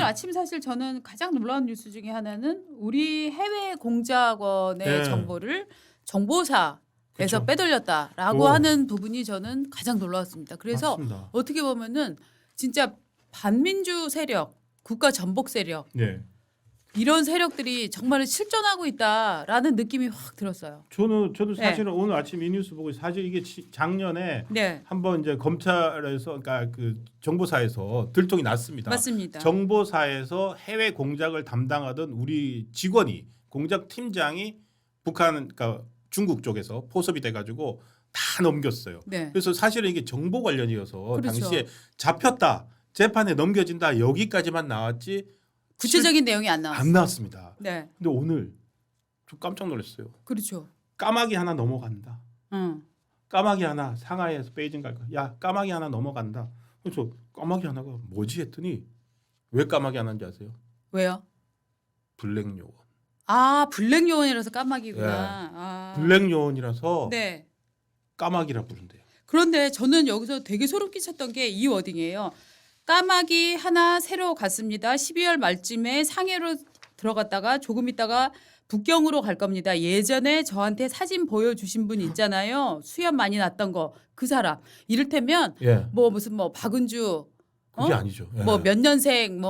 아침 사실 저는 가장 놀라운 뉴스 중에 하나는 우리 해외 공작원의 네. 정보를 정보사에서 그쵸. 빼돌렸다라고 오. 하는 부분이 저는 가장 놀라웠습니다. 그래서 맞습니다. 어떻게 보면은 진짜 반민주 세력, 국가 전복 세력 네. 이런 세력들이 정말 실존하고 있다라는 느낌이 확 들었어요. 저도 네. 사실은 오늘 아침 이 뉴스 보고 사실 이게 작년에 네, 한번 이제 검찰에서 그러니까 그 정보사에서 들통이 났습니다. 맞습니다. 정보사에서 해외 공작을 담당하던 우리 직원이 공작 팀장이 북한 그러니까 중국 쪽에서 포섭이 돼가지고 다 넘겼어요. 네, 그래서 사실은 이게 정보 관련이어서 그렇죠. 당시에 잡혔다 재판에 넘겨진다 여기까지만 나왔지 구체적인 내용이 안 나왔어요. 안 나왔습니다. 네, 근데 오늘 좀 깜짝 놀랐어요. 그렇죠. 까마귀 하나 넘어간다. 응. 까마귀 하나 상하이에서 베이징 갈 거야. 야 까마귀 하나 넘어간다. 그래서 까마귀 하나가 뭐지 했더니 왜 까마귀 하나인지 아세요? 왜요? 블랙 요원. 아, 블랙 요원이라서 까마귀구나. 예. 아. 블랙 요원이라서 네. 까마귀라 부른대요. 그런데 저는 여기서 되게 소름 끼쳤던 게 이 워딩이에요. 까마귀 하나 새로 갔습니다. 12월 말쯤에 상해로 들어갔다가 조금 있다가 북경으로 갈 겁니다. 예전에 저한테 사진 보여주신 분 있잖아요. 수염 많이 났던 거 그 사람. 이를테면 예. 뭐 무슨 뭐 박은주 그게 아니죠. 예. 뭐 몇 년생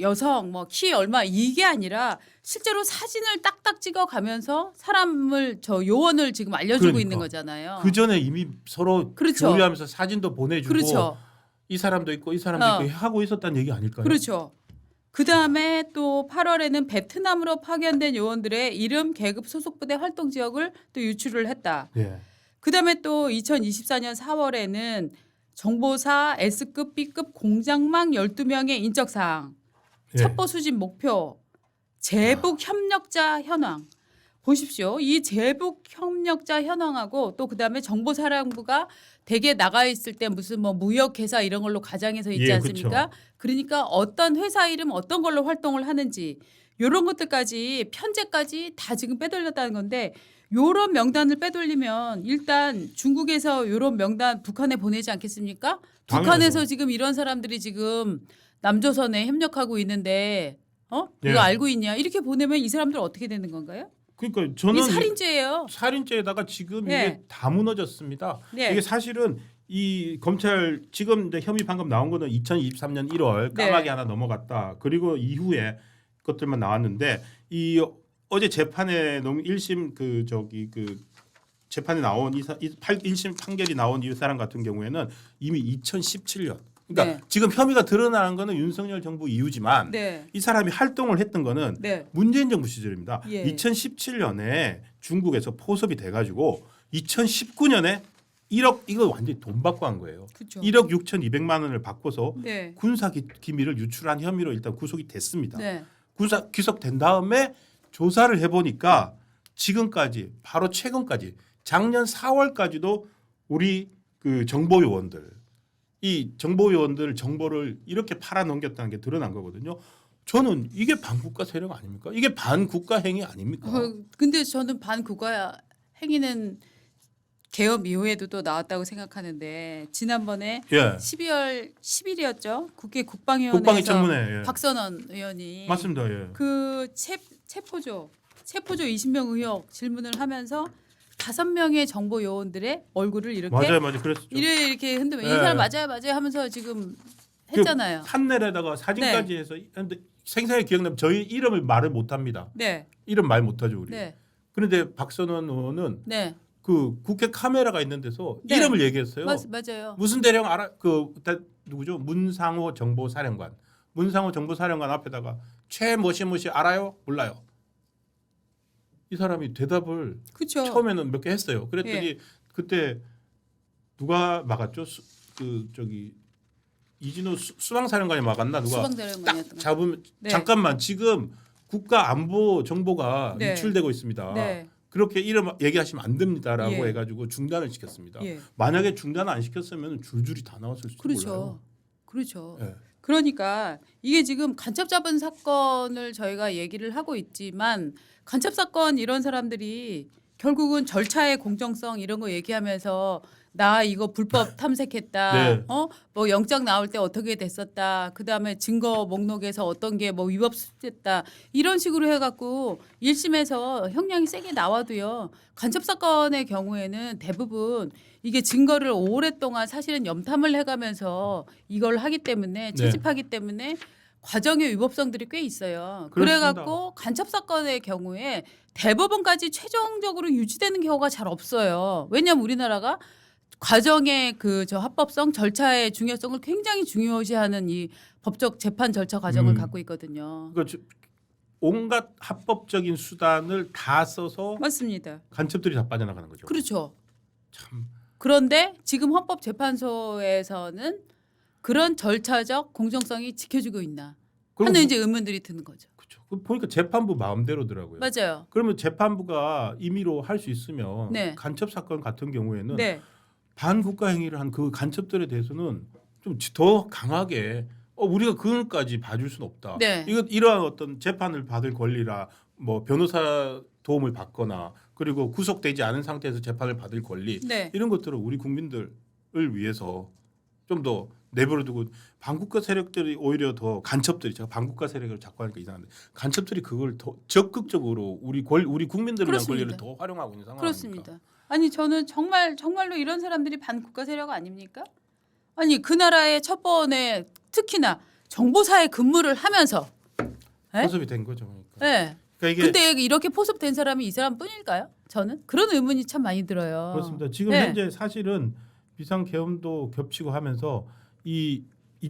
여성 뭐 키 얼마 이게 아니라 실제로 사진을 딱딱 찍어 가면서 사람을 저 요원을 지금 알려주고 그러니까. 있는 거잖아요. 그 전에 이미 서로 그렇죠. 교류하면서 사진도 보내주고 그렇죠. 이 사람도 있고 이 사람도 있고 하고 있었다는 얘기 아닐까요? 그렇죠. 그 다음에 또 8월에는 베트남으로 파견된 요원들의 이름, 계급, 소속 부대 활동 지역을 또 유출을 했다. 예. 그 다음에 또 2024년 4월에는 정보사 S급, B급 공장망 12명의 인적사항, 예. 첩보 수집 목표, 제북 협력자 현황. 보십시오. 이 제북 협력자 현황하고 또 그다음에 정보사령부가 대개 나가 있을 때 무슨 뭐 무역회사 이런 걸로 가장해서 있지 예, 않습니까? 그쵸. 그러니까 어떤 회사 이름 어떤 걸로 활동을 하는지 이런 것들까지 편제까지 다 지금 빼돌렸다는 건데 요런 명단을 빼돌리면 일단 중국에서 요런 명단 북한에 보내지 않겠습니까? 당연하죠. 북한에서 지금 이런 사람들이 지금 남조선에 협력하고 있는데 이거 예. 알고 있냐? 이렇게 보내면 이 사람들 어떻게 되는 건가요? 그러니까 저는 이 살인죄예요. 살인죄에다가 지금 예. 이게 다 무너졌습니다. 네. 이게 사실은 이 검찰 지금 이제 혐의 방금 나온 거는 2023년 1월 네. 까마귀 하나 넘어갔다. 그리고 이후에 것들만 나왔는데 이 어제 재판에 너무 1심 그 재판에 나온 이 1심 판결이 나온 이 사람 같은 경우에는 이미 2017년 그러니까 네. 지금 혐의가 드러나는 거는 윤석열 정부 이후지만 네. 이 사람이 활동을 했던 거는 네. 문재인 정부 시절입니다. 예. 2017년에 중국에서 포섭이 돼가지고 2019년에 1억 이거 완전히 돈 받고 한 거예요. 그렇죠. 1억 6,200만 원을 받고서 네. 군사 기밀을 유출한 혐의로 일단 구속이 됐습니다. 네. 군사 기소된 다음에 조사를 해보니까 지금까지 바로 최근까지 작년 4월까지도 우리 그 정보요원들 이 정보요원들 정보를 이렇게 팔아넘겼다는 게 드러난 거거든요. 저는 이게 반국가 세력 아닙니까? 이게 반국가 행위 아닙니까? 근데 저는 반국가 행위는 개업 이후에도 또 나왔다고 생각하는데 지난번에 예. 12월 10일이었죠. 국회 국방위 국방위원회에서 청문회 예. 박선원 의원이 맞습니다. 예. 그 체포조 20명 의혹 질문을 하면서 5명의 정보 요원들의 얼굴을 이렇게 맞아요. 그랬었죠. 이렇게 흔들면 이 네. 사람 맞아요 하면서 지금 했잖아요. 판넬에다가 사진까지 해서 근데 생생하게 기억나면 저희 이름을 말을 못합니다. 네, 이름 말 못하죠 우리. 네, 그런데 박선원 의원은 네, 그 국회 카메라가 있는 데서 네. 이름을 얘기했어요. 맞아요. 무슨 대령 알아? 누구죠? 문상호 정보사령관. 문상호 정보사령관 앞에다가 최뭐시뭐시 알아요? 몰라요. 이 사람이 대답을 그렇죠. 처음에는 몇 개 했어요. 그랬더니 예. 그때 누가 막았죠? 이진우 수방사령관이 막았나 누가 수방대령관이었던 딱 것 잡으면 네. 잠깐만 지금 국가 안보 정보가 네. 유출되고 있습니다. 네. 그렇게 이름 얘기하시면 안 됩니다라고 예. 해가지고 중단을 시켰습니다. 예. 만약에 중단 안 시켰으면 줄줄이 다 나왔을 수도 그렇죠. 몰라요. 그렇죠. 예. 그러니까 이게 지금 간첩 잡은 사건을 저희가 얘기를 하고 있지만 간첩 사건 이런 사람들이 결국은 절차의 공정성 이런 거 얘기하면서 나 이거 불법 탐색했다. 네. 뭐 영장 나올 때 어떻게 됐었다. 그다음에 증거 목록에서 어떤 게 뭐 위법 수수됐다. 이런 식으로 해갖고 1심에서 형량이 세게 나와도요. 간첩 사건의 경우에는 대부분 이게 증거를 오랫동안 사실은 염탐을 해가면서 이걸 하기 때문에 채집하기 때문에 과정의 위법성들이 꽤 있어요. 그렇습니다. 그래갖고 간첩 사건의 경우에 대법원까지 최종적으로 유지되는 경우가 잘 없어요. 왜냐하면 우리나라가 과정의 그 저 합법성 절차의 중요성을 굉장히 중요시하는 이 법적 재판 절차 과정을 갖고 있거든요. 그러니까 온갖 합법적인 수단을 다 써서 맞습니다. 간첩들이 다 빠져나가는 거죠. 그렇죠. 참. 그런데 지금 헌법재판소에서는 그런 절차적 공정성이 지켜지고 있나 하는 이제 의문들이 드는 거죠. 그렇죠. 보니까 재판부 마음대로더라고요. 맞아요. 그러면 재판부가 임의로 할 수 있으면 네. 간첩 사건 같은 경우에는 네. 반국가 행위를 한 그 간첩들에 대해서는 좀 더 강하게 우리가 그걸까지 봐줄 수는 없다. 네. 이러한 어떤 재판을 받을 권리라 뭐 변호사 도움을 받거나 그리고 구속되지 않은 상태에서 재판을 받을 권리 네. 이런 것들을 우리 국민들을 위해서 좀 더 내버려두고 반국가 세력들이 오히려 더 간첩들이 제가 반국가 세력을 자꾸 하니까 이상한데 간첩들이 그걸 더 적극적으로 우리 국민들을 위한 권리를 더 활용하고 있는 상황입니다. 그렇습니다. 아니 저는 정말로 이런 사람들이 반국가 세력 아닙니까? 아니 그 나라의 첫 번에 특히나 정보사에 근무를 하면서 포섭이 된 거죠. 그러니까. 네. 그러니까 이게 근데 이렇게 포섭된 사람이 이 사람뿐일까요? 저는 그런 의문이 참 많이 들어요. 그렇습니다. 지금 네. 현재 사실은 비상계엄도 겹치고 하면서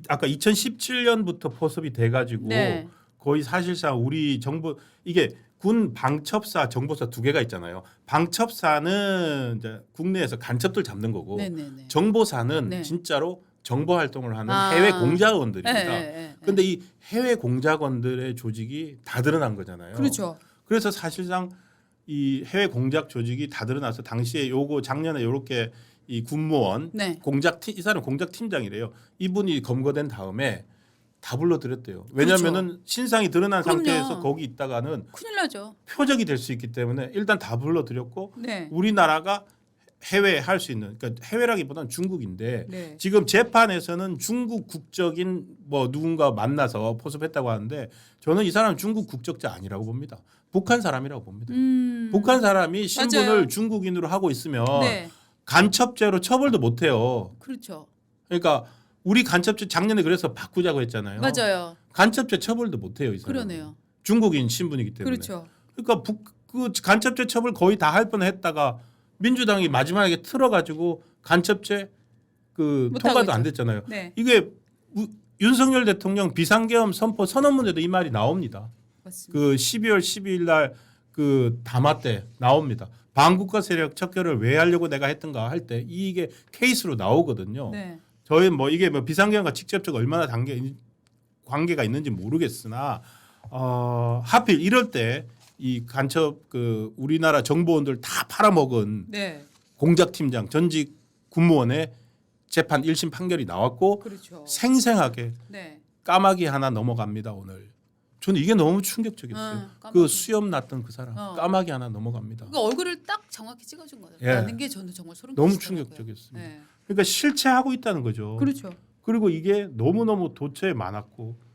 아까 2017년부터 포섭이 돼가지고 네. 거의 사실상 우리 정부 이게 군 방첩사 정보사 두 개가 있잖아요. 방첩사는 이제 국내에서 간첩들 잡는 거고 네네네. 정보사는 네. 진짜로 정보 활동을 하는 아. 해외 공작원들입니다. 네. 근데 이 해외 공작원들의 조직이 다 드러난 거잖아요. 그렇죠. 그래서 사실상 이 해외 공작 조직이 다 드러나서 당시에 요거 작년에 요렇게 이 군무원 네. 이 사람 공작 팀장이래요. 이분이 검거된 다음에 다 불러들였대요. 왜냐하면은 신상이 드러난 그럼요. 상태에서 거기 있다가는 큰일 나죠. 표적이 될 수 있기 때문에 일단 다 불러들였고 네. 우리나라가 해외에 할 수 있는 그러니까 해외라기보다는 중국인데 네. 지금 재판에서는 중국 국적인 뭐 누군가 만나서 포섭했다고 하는데 저는 이 사람 중국 국적자 아니라고 봅니다. 북한 사람이라고 봅니다. 북한 사람이 신분을 맞아요. 중국인으로 하고 있으면 네. 간첩죄로 처벌도 못 해요. 그렇죠. 그러니까 우리 간첩죄 작년에 그래서 바꾸자고 했잖아요. 맞아요. 간첩죄 처벌도 못 해요, 이 사람. 그러네요. 중국인 신분이기 때문에. 그렇죠. 그러니까 그 간첩죄 처벌 거의 다 할 뻔했다가 민주당이 마지막에 틀어가지고 간첩죄 그 못하고 통과도 안 있죠. 됐잖아요. 네. 이게 윤석열 대통령 비상계엄 선포 선언문에도 이 말이 나옵니다. 맞습니다. 그 12월 12일 날 그 담화 때 나옵니다. 반국가 세력 척결을 왜 하려고 내가 했던가 할 때 이게 케이스로 나오거든요. 네. 저희 뭐 이게 뭐 비상계엄과 직접적 얼마나 관계가 있는지 모르겠으나 하필 이럴 때 이 간첩 그 우리나라 정보원들 다 팔아먹은 네. 공작팀장 전직 군무원의 재판 1심 판결이 나왔고 그렇죠. 생생하게 네. 까마귀 하나 넘어갑니다 오늘. 저는 이게 너무 충격적이었어요. 까마귀. 그 수염 났던 그 사람 까마귀 하나 넘어갑니다. 그 얼굴을 딱 정확히 찍어준 거예요. 예. 라는 게 저는 정말 소름 너무 끼치더라고요. 충격적이었습니다. 네. 그러니까 실체하고 있다는 거죠. 그렇죠. 그리고 이게 너무너무 도처에 많았고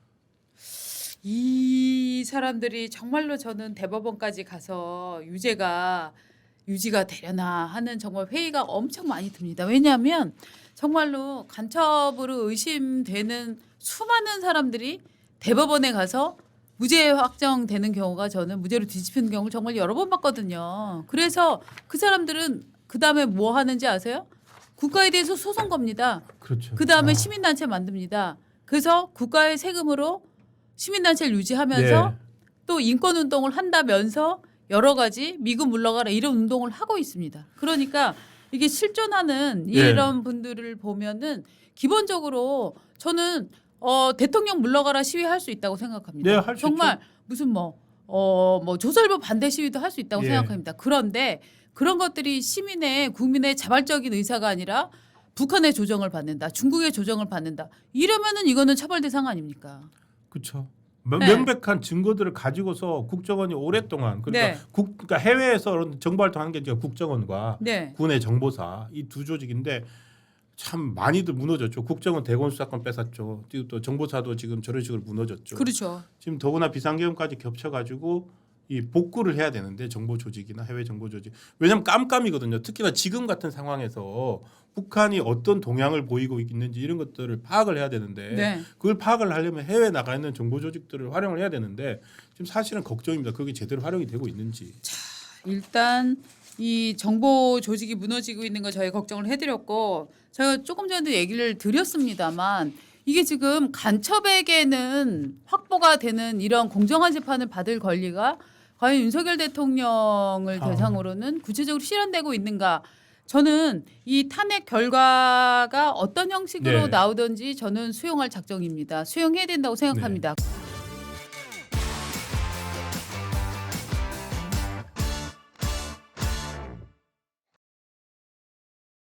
이 사람들이 정말로 저는 대법원까지 가서 유지가 되려나 하는 정말 회의가 엄청 많이 듭니다. 왜냐하면 정말로 간첩으로 의심되는 수많은 사람들이 대법원에 가서 무죄 확정되는 경우가 저는 무죄로 뒤집히는 경우를 정말 여러 번 봤거든요. 그래서 그 사람들은 그 다음에 뭐 하는지 아세요? 국가에 대해서 소송 겁니다. 그렇죠. 그 다음에 시민단체 만듭니다. 그래서 국가의 세금으로 시민단체를 유지하면서 네. 또 인권운동을 한다면서 여러 가지 미군 물러가라 이런 운동을 하고 있습니다. 그러니까 이게 실존하는 이런 분들을 보면은 기본적으로 저는 대통령 물러가라 시위할 수 있다고 생각합니다. 네, 할수 정말 무슨 뭐 조선일보 반대 시위도 할 수 있다고 예. 생각합니다. 그런데 그런 것들이 국민의 자발적인 의사가 아니라 북한의 조정을 받는다, 중국의 조정을 받는다. 이러면은 이거는 처벌 대상 아닙니까? 그렇죠. 네. 명백한 증거들을 가지고서 국정원이 오랫동안 그러니까, 네. 그러니까 해외에서 정보 활동하는 게 이제 국정원과 네. 군의 정보사 이 두 조직인데 참 많이들 무너졌죠. 국정원 대권 수사권 뺏었죠. 또 정보사도 지금 저런 식으로 무너졌죠. 그렇죠. 지금 더구나 비상계엄까지 겹쳐가지고 이 복구를 해야 되는데 정보 조직이나 해외 정보 조직 왜냐하면 깜깜이거든요. 특히나 지금 같은 상황에서 북한이 어떤 동향을 보이고 있는지 이런 것들을 파악을 해야 되는데 네. 그걸 파악을 하려면 해외에 나가 있는 정보 조직들을 활용을 해야 되는데 지금 사실은 걱정입니다. 그게 제대로 활용이 되고 있는지. 일단 이 정보 조직이 무너지고 있는 거 저희 걱정을 해드렸고 제가 조금 전에도 얘기를 드렸습니다만 이게 지금 간첩에게는 확보가 되는 이런 공정한 재판을 받을 권리가 과연 윤석열 대통령을 대상으로는 구체적으로 실현되고 있는가? 저는 이 탄핵 결과가 어떤 형식으로 네. 나오든지 저는 수용할 작정입니다. 수용해야 된다고 생각합니다.